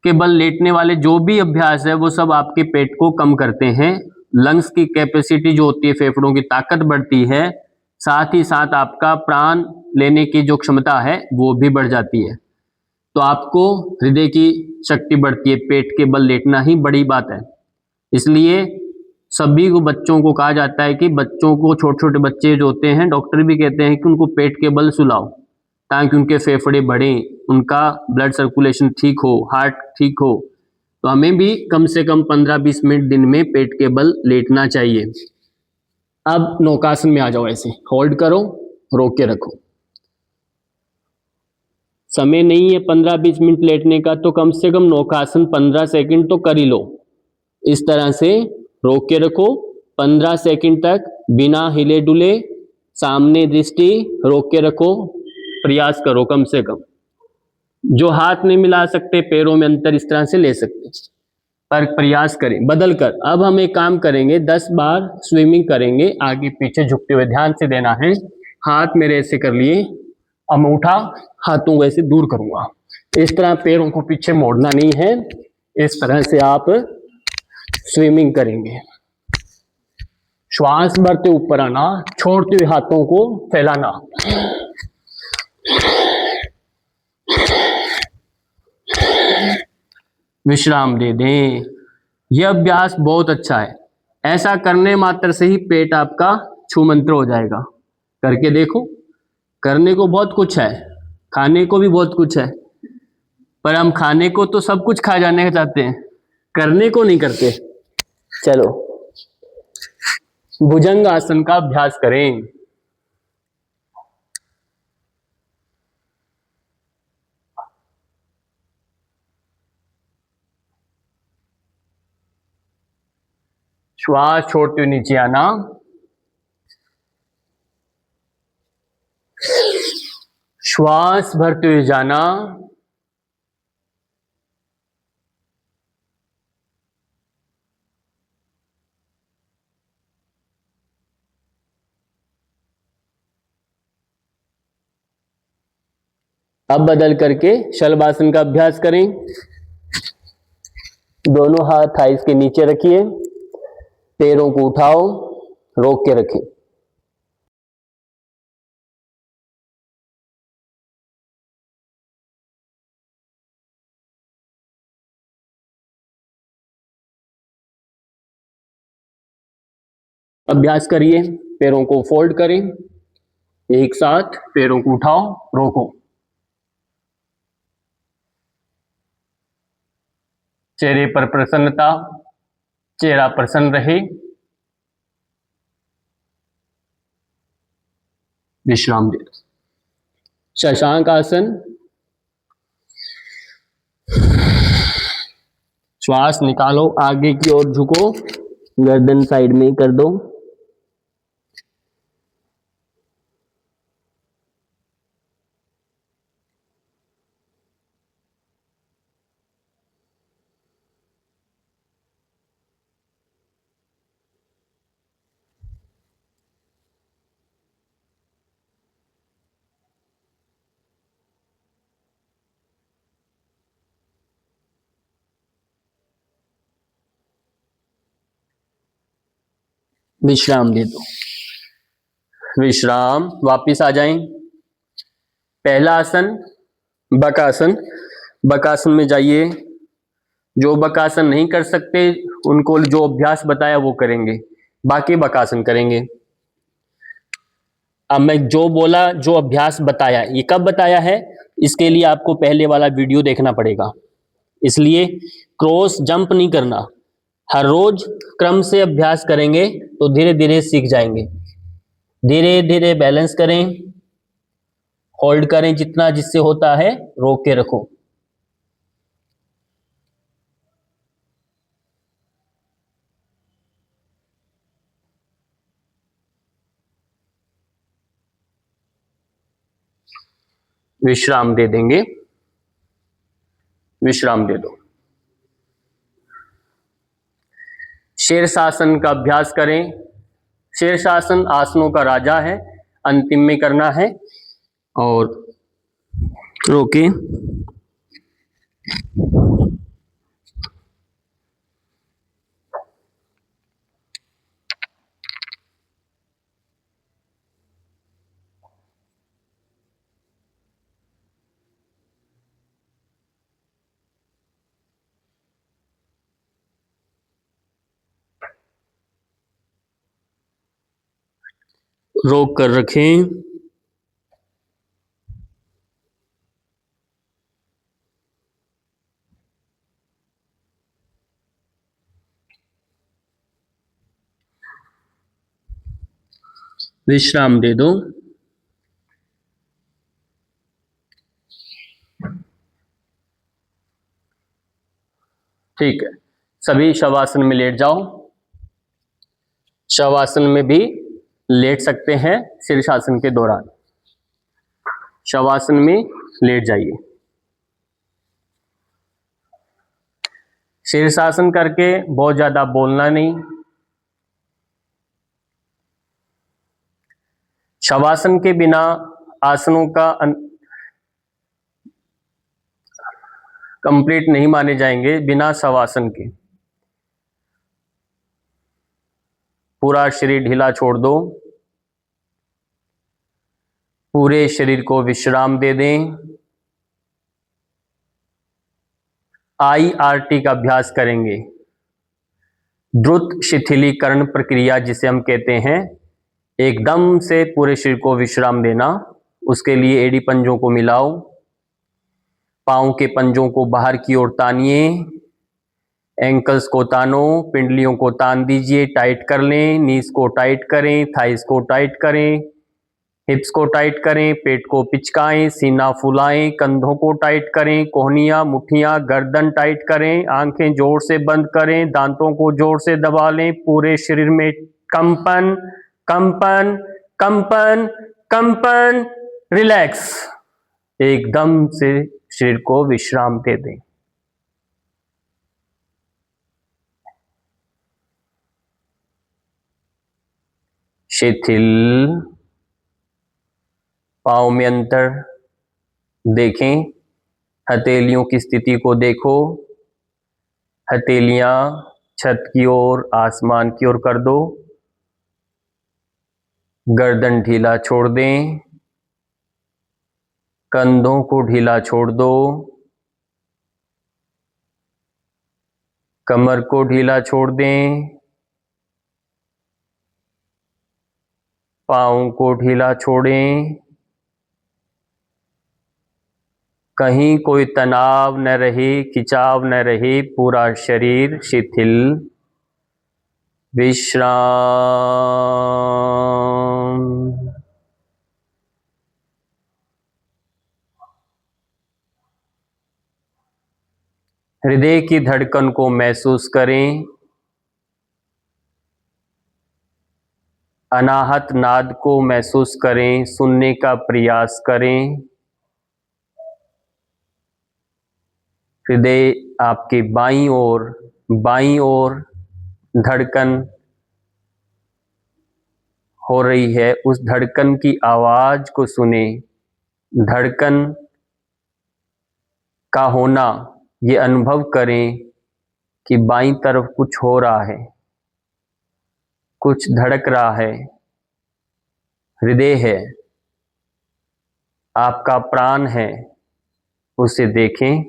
के बल लेटने वाले जो भी अभ्यास है वो सब आपके पेट को कम करते हैं। लंग्स की कैपेसिटी जो होती है, फेफड़ों की ताकत बढ़ती है, साथ ही साथ आपका प्राण लेने की जो क्षमता है वो भी बढ़ जाती है। तो आपको हृदय की शक्ति बढ़ती है। पेट के बल लेटना ही बड़ी बात है। इसलिए सभी को बच्चों को कहा जाता है कि बच्चों को, छोटे छोटे बच्चे जो होते हैं, डॉक्टर भी कहते हैं कि उनको पेट के बल सुलाओ ताकि उनके फेफड़े बढ़ें, उनका ब्लड सर्कुलेशन ठीक हो, हार्ट ठीक हो। तो हमें भी कम से कम 15-20 मिनट दिन में पेट के बल लेटना चाहिए। अब नौकासन में आ जाओ, ऐसे होल्ड करो, रोक के रखो। समय नहीं है 15-20 मिनट लेटने का, तो कम से कम नौकासन 15 सेकंड तो कर ही लो। इस तरह से रोक के रखो 15 सेकंड तक बिना हिले डुले, सामने दृष्टि, रोक के रखो। प्रयास करो कम से कम। जो हाथ नहीं मिला सकते, पैरों में अंतर इस तरह से ले सकते, पर प्रयास करें बदल कर। अब हम एक काम करेंगे, 10 बार स्विमिंग करेंगे, आगे पीछे झुकते हुए, ध्यान से देना है। हाथ मेरे ऐसे कर लिए, अब मैं उठा, हाथों को ऐसे दूर करूंगा। इस तरह पैरों को पीछे मोड़ना नहीं है, इस तरह से आप स्विमिंग करेंगे। श्वास भरते ऊपर आना, छोड़ते हुए हाथों को फैलाना। विश्राम दे दें। यह अभ्यास बहुत अच्छा है, ऐसा करने मात्र से ही पेट आपका छूमंत्र हो जाएगा। करके देखो। करने को बहुत कुछ है, खाने को भी बहुत कुछ है, पर हम खाने को तो सब कुछ खा जाने का चाहते हैं, करने को नहीं करते। चलो भुजंग आसन का अभ्यास करें। श्वास छोड़ते हुए नीचे आना, श्वास भरते हुए जाना, अब बदल करके शलभासन का अभ्यास करें। दोनों हाथ थाइस के नीचे रखिए, पैरों को उठाओ, रोक के रखें। अभ्यास करिए, पैरों को फोल्ड करें, एक साथ पैरों को उठाओ, रोको। चेहरे पर प्रसन्नता, चेहरा प्रसन्न रहे। विश्राम दे दो। शशांक आसन। श्वास निकालो, आगे की ओर झुको, गर्दन साइड में कर दो। विश्राम दे दो। विश्राम, वापिस आ जाएं। पहला आसन बकासन। बकासन में जाइए। जो बकासन नहीं कर सकते उनको जो अभ्यास बताया वो करेंगे, बाकी बकासन करेंगे। अब मैं जो बोला, जो अभ्यास बताया, ये कब बताया है, इसके लिए आपको पहले वाला वीडियो देखना पड़ेगा। इसलिए क्रॉस जंप नहीं करना, हर रोज क्रम से अभ्यास करेंगे तो धीरे धीरे सीख जाएंगे। धीरे धीरे बैलेंस करें, होल्ड करें जितना जिससे होता है, रोक के रखो। विश्राम दे देंगे। विश्राम दे दो। शीर्षासन का अभ्यास करें। शीर्षासन आसनों का राजा है, अंतिम में करना है। और रोके। रोक कर रखें। विश्राम दे दो। ठीक है, सभी शवासन में लेट जाओ। शवासन में भी लेट सकते हैं शीर्षासन के दौरान। शवासन में लेट जाइए। शीर्षासन करके बहुत ज्यादा बोलना नहीं। शवासन के बिना आसनों का कंप्लीट नहीं माने जाएंगे। बिना शवासन के पूरा शरीर ढीला छोड़ दो। पूरे शरीर को विश्राम दे दें। IRT का अभ्यास करेंगे, द्रुत शिथिलीकरण प्रक्रिया जिसे हम कहते हैं। एकदम से पूरे शरीर को विश्राम देना। उसके लिए एड़ी पंजों को मिलाओ, पांव के पंजों को बाहर की ओर तानिए, एंकल्स को तानो, पिंडलियों को तान दीजिए, टाइट कर लें। नीज को टाइट करें, थाइस को टाइट करें, हिप्स को टाइट करें, पेट को पिचकाएं, सीना फुलाएं, कंधों को टाइट करें, कोहनियां, मुठियां, गर्दन टाइट करें, आंखें जोर से बंद करें, दांतों को जोर से दबा लें। पूरे शरीर में कंपन कंपन कंपन कंपन, रिलैक्स। एकदम से शरीर को विश्राम दे दें। शिथिल। पाँव में अंतर देखें, हथेलियों की स्थिति को देखो। हथेलियां छत की ओर, आसमान की ओर कर दो। गर्दन ढीला छोड़ दें, कंधों को ढीला छोड़ दो, कमर को ढीला छोड़ दें, पाँव को ढीला छोड़ें। कहीं कोई तनाव न रहे, खिंचाव न रहे। पूरा शरीर शिथिल, विश्राम। हृदय की धड़कन को महसूस करें। अनाहत नाद को महसूस करें, सुनने का प्रयास करें। हृदय आपके बाईं ओर धड़कन हो रही है, उस धड़कन की आवाज को सुने। धड़कन का होना ये अनुभव करें कि बाईं तरफ कुछ हो रहा है, कुछ धड़क रहा है। हृदय है, आपका प्राण है, उसे देखें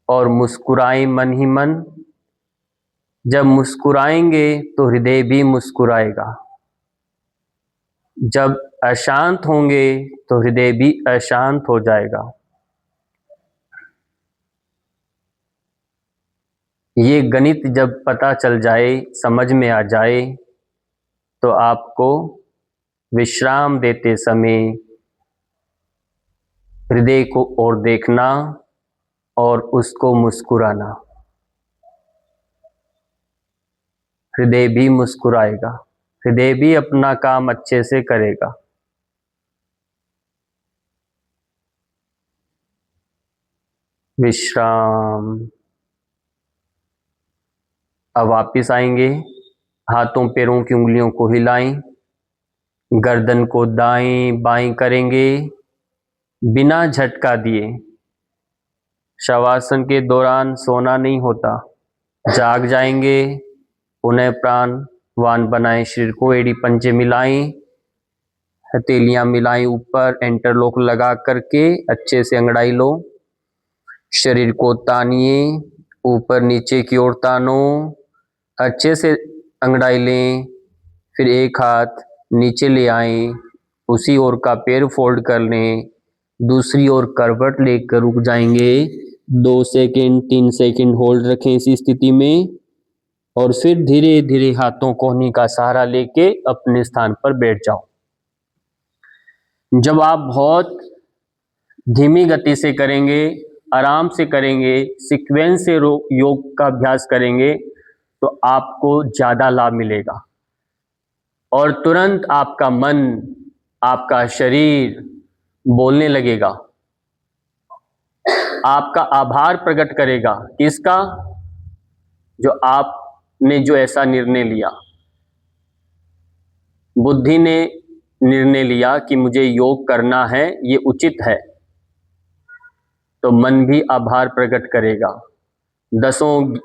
और मुस्कुराएं मन ही मन। जब मुस्कुराएंगे तो हृदय भी मुस्कुराएगा। जब अशांत होंगे तो हृदय भी अशांत हो जाएगा। ये गणित जब पता चल जाए, समझ में आ जाए, तो आपको विश्राम देते समय हृदय को और देखना और उसको मुस्कुराना। हृदय भी मुस्कुराएगा, हृदय भी अपना काम अच्छे से करेगा। विश्राम। अब वापिस आएंगे, हाथों पैरों की उंगलियों को हिलाएं, गर्दन को दाएं बाएं करेंगे बिना झटका दिए। शवासन के दौरान सोना नहीं होता, जाग जाएंगे। पुनः प्राणवान बनाएं शरीर को। एड़ी पंजे मिलाएं, हथेलियां मिलाएं ऊपर, इंटरलॉक लगा करके अच्छे से अंगड़ाई लो। शरीर को तानिए, ऊपर नीचे की ओर तानो, अच्छे से अंगड़ाई लें। फिर एक हाथ नीचे ले आएं, उसी ओर का पैर फोल्ड कर लें, दूसरी ओर करवट लेकर रुक जाएंगे। 2 सेकंड 3 सेकंड होल्ड रखें इसी स्थिति में। और फिर धीरे धीरे हाथों कोहनी का सहारा लेके अपने स्थान पर बैठ जाओ। जब आप बहुत धीमी गति से करेंगे, आराम से करेंगे, सीक्वेंस से योग का अभ्यास करेंगे तो आपको ज़्यादा लाभ मिलेगा और तुरंत आपका मन, आपका शरीर बोलने लगेगा, आपका आभार प्रकट करेगा। किसका? जो आपने जो ऐसा निर्णय लिया। बुद्धि ने निर्णय लिया कि मुझे योग करना है, ये उचित है, तो मन भी आभार प्रकट करेगा, दसों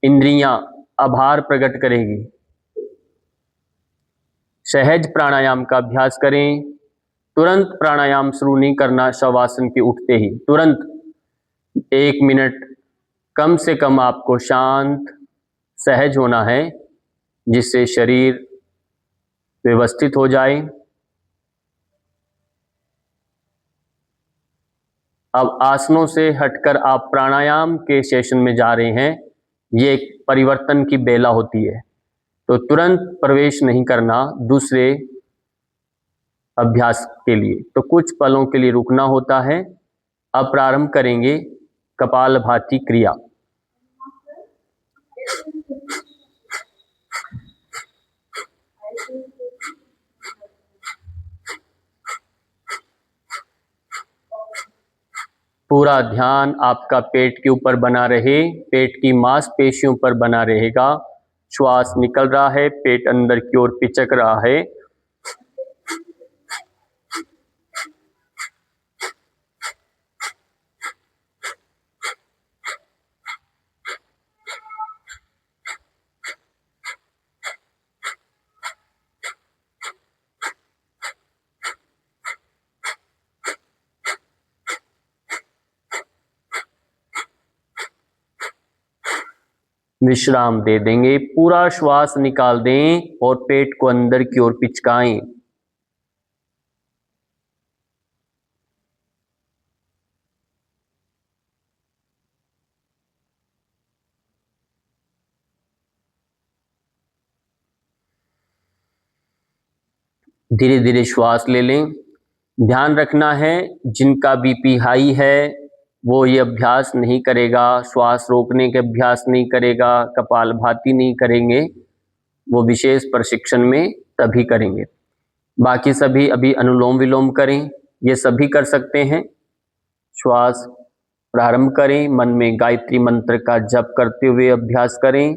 इंद्रियां आभार प्रकट करेगी। सहज प्राणायाम का अभ्यास करें। तुरंत प्राणायाम शुरू नहीं करना शवासन के उठते ही, तुरंत 1 मिनट कम से कम आपको शांत सहज होना है, जिससे शरीर व्यवस्थित हो जाए। अब आसनों से हटकर आप प्राणायाम के सेशन में जा रहे हैं, ये एक परिवर्तन की बेला होती है, तो तुरंत प्रवेश नहीं करना दूसरे अभ्यास के लिए, तो कुछ पलों के लिए रुकना होता है। अब प्रारंभ करेंगे कपालभाति क्रिया। पूरा ध्यान आपका पेट के ऊपर बना रहे, पेट की मांसपेशियों पर बना रहेगा। श्वास निकल रहा है, पेट अंदर की ओर पिचक रहा है। विश्राम दे देंगे, पूरा श्वास निकाल दें और पेट को अंदर की ओर पिचकाएं। धीरे धीरे श्वास ले लें। ध्यान रखना है, जिनका बीपी हाई है वो ये अभ्यास नहीं करेगा, श्वास रोकने के अभ्यास नहीं करेगा, कपालभाति नहीं करेंगे, वो विशेष प्रशिक्षण में तभी करेंगे। बाकी सभी अभी अनुलोम विलोम करें, ये सभी कर सकते हैं। श्वास प्रारंभ करें, मन में गायत्री मंत्र का जप करते हुए अभ्यास करें।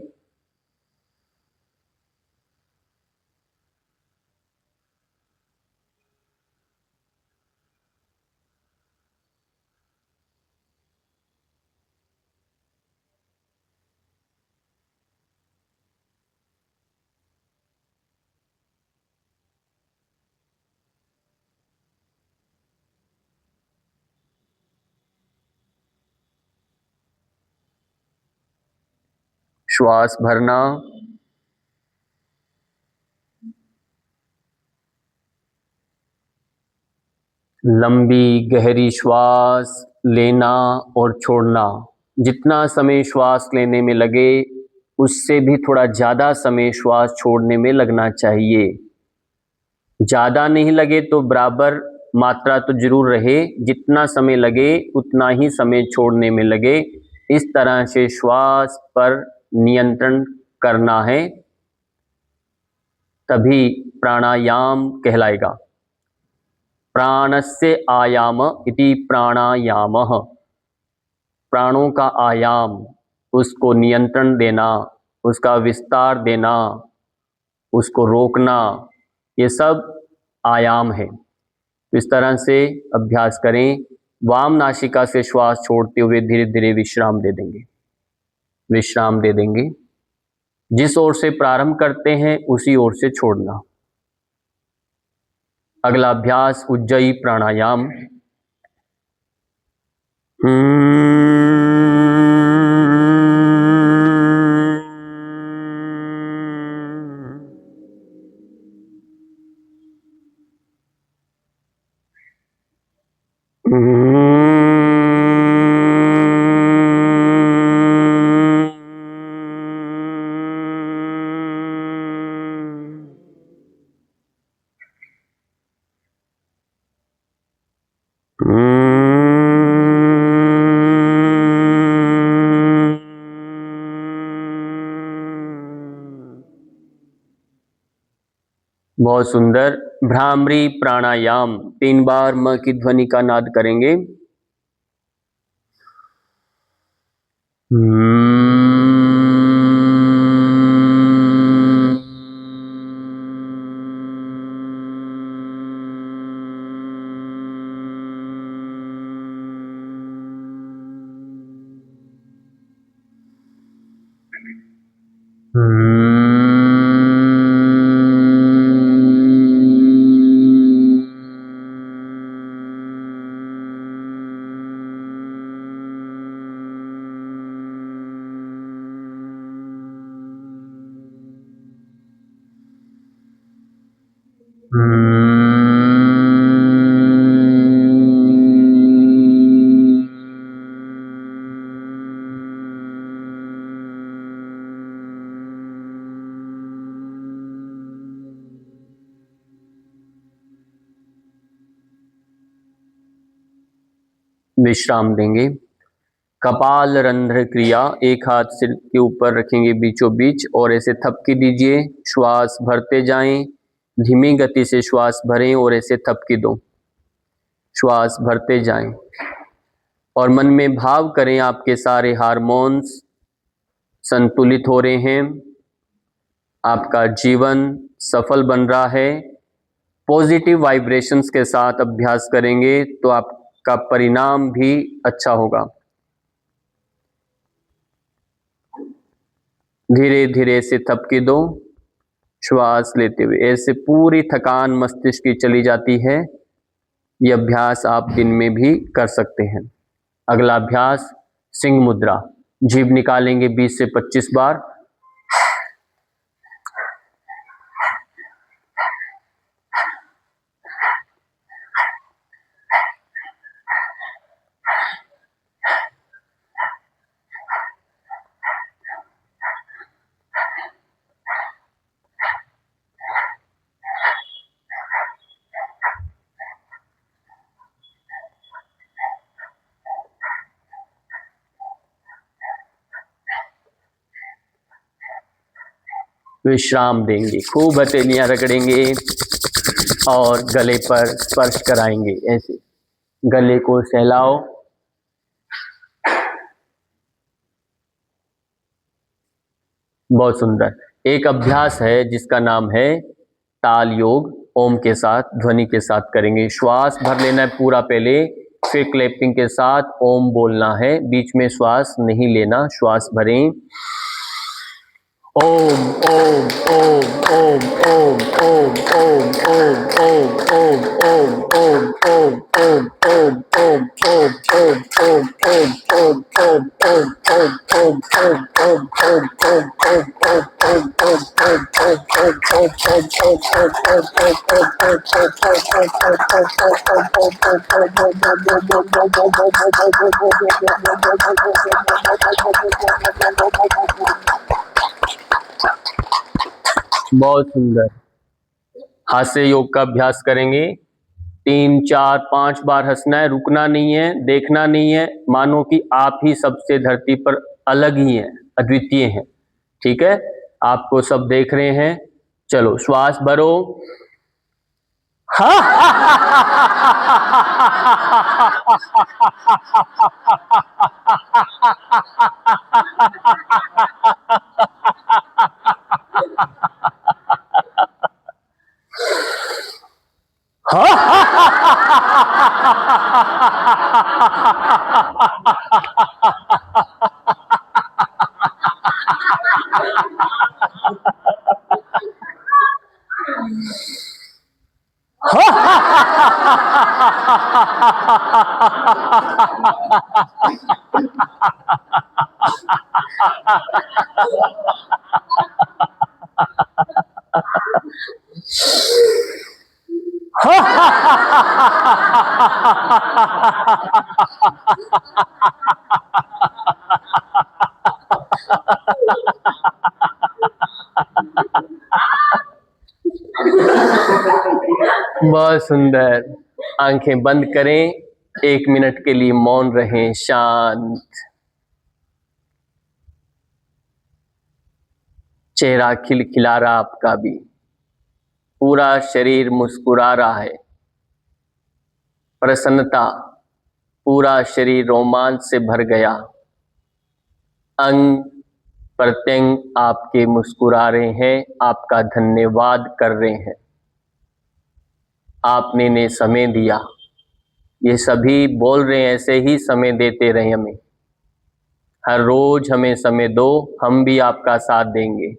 श्वास भरना, लंबी गहरी श्वास लेना और छोड़ना। जितना समय श्वास लेने में लगे उससे भी थोड़ा ज़्यादा समय श्वास छोड़ने में लगना चाहिए। ज़्यादा नहीं लगे तो बराबर मात्रा तो जरूर रहे, जितना समय लगे उतना ही समय छोड़ने में लगे। इस तरह से श्वास पर नियंत्रण करना है, तभी प्राणायाम कहलाएगा। प्राणस्य आयाम इति प्राणायामः। प्राणों का आयाम, उसको नियंत्रण देना, उसका विस्तार देना, उसको रोकना, ये सब आयाम है। इस तरह से अभ्यास करें। वाम नासिका से श्वास छोड़ते हुए धीरे धीरे विश्राम दे देंगे, विश्राम दे देंगे। जिस ओर से प्रारंभ करते हैं उसी ओर से छोड़ना। अगला अभ्यास उज्जयी प्राणायाम। बहुत सुंदर। भ्रामरी प्राणायाम 3 बार म की ध्वनि का नाद करेंगे। विश्राम देंगे। कपाल रंध्र क्रिया, एक हाथ सिर के ऊपर रखेंगे बीचों बीच और ऐसे थपकी दीजिए। श्वास भरते जाएं, धीमी गति से श्वास भरें और ऐसे थपकी दो। श्वास भरते जाएं और मन में भाव करें आपके सारे हार्मोन्स संतुलित हो रहे हैं, आपका जीवन सफल बन रहा है। पॉजिटिव वाइब्रेशंस के साथ अभ्यास करेंगे तो आपका परिणाम भी अच्छा होगा। धीरे धीरे से थपकी दो, श्वास लेते हुए ऐसे पूरी थकान मस्तिष्क की चली जाती है। यह अभ्यास आप दिन में भी कर सकते हैं। अगला अभ्यास सिंह मुद्रा, जीभ निकालेंगे 20 से 25 बार। विश्राम देंगे, खूब हथेलियां रगड़ेंगे और गले पर स्पर्श कराएंगे। ऐसे गले को सहलाओ। बहुत सुंदर। एक अभ्यास है जिसका नाम है ताल योग, ओम के साथ ध्वनि के साथ करेंगे। श्वास भर लेना है पूरा पहले, फिर क्लैपिंग के साथ ओम बोलना है, बीच में श्वास नहीं लेना। श्वास भरें। ओम ओम ओम ओम ओम ओम ओम ओम ओम ओम ओम ओम ओम ओम ओम ओम ओम ओम ओम बहुत सुंदर। हास्य योग का अभ्यास करेंगे। 3 4 5 बार हंसना है, रुकना नहीं है, देखना नहीं है, मानो कि आप ही सबसे धरती पर अलग ही हैं, अद्वितीय हैं। ठीक है, आपको सब देख रहे हैं। चलो श्वास भरो। बहुत सुंदर। आंखें बंद करें, 1 मिनट के लिए मौन रहें, शांत। चेहरा खिलखिला रहा आपका भी। पूरा शरीर मुस्कुरा रहा है, प्रसन्नता, पूरा शरीर रोमांच से भर गया, अंग प्रत्यंग आपके मुस्कुरा रहे हैं, आपका धन्यवाद कर रहे हैं। आपने ने समय दिया, ये सभी बोल रहे हैं ऐसे ही समय देते रहे हमें, हर रोज हमें समय दो, हम भी आपका साथ देंगे।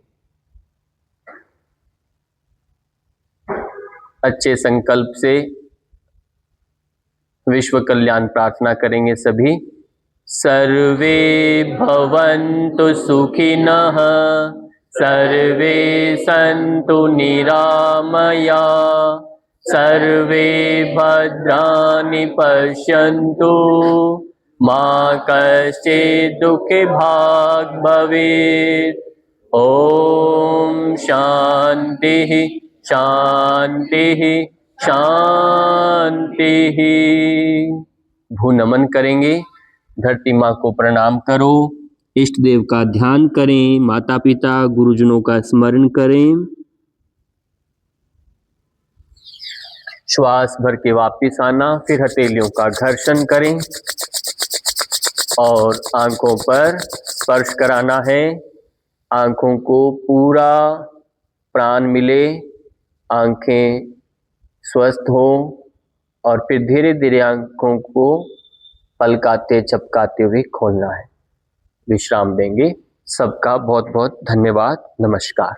अच्छे संकल्प से विश्व कल्याण प्रार्थना करेंगे सभी। सर्वे भवन्तु सुखिनः, सर्वे सन्तु निरामया, सर्वे भद्राणि पश्यन्तु, मा कश्चित् दुःखभाग् भवेत्। ओम शांति शांति शांति। भूनमन करेंगे, धरती माँ को प्रणाम करो, इष्ट देव का ध्यान करें, माता पिता गुरुजनों का स्मरण करें। श्वास भर के वापिस आना, फिर हथेलियों का घर्षण करें और आंखों पर स्पर्श कराना है। आंखों को पूरा प्राण मिले, आंखें स्वस्थ हो और फिर धीरे धीरे आंखों को पलकाते चपकाते हुए खोलना है। विश्राम देंगे। सबका बहुत बहुत धन्यवाद। नमस्कार।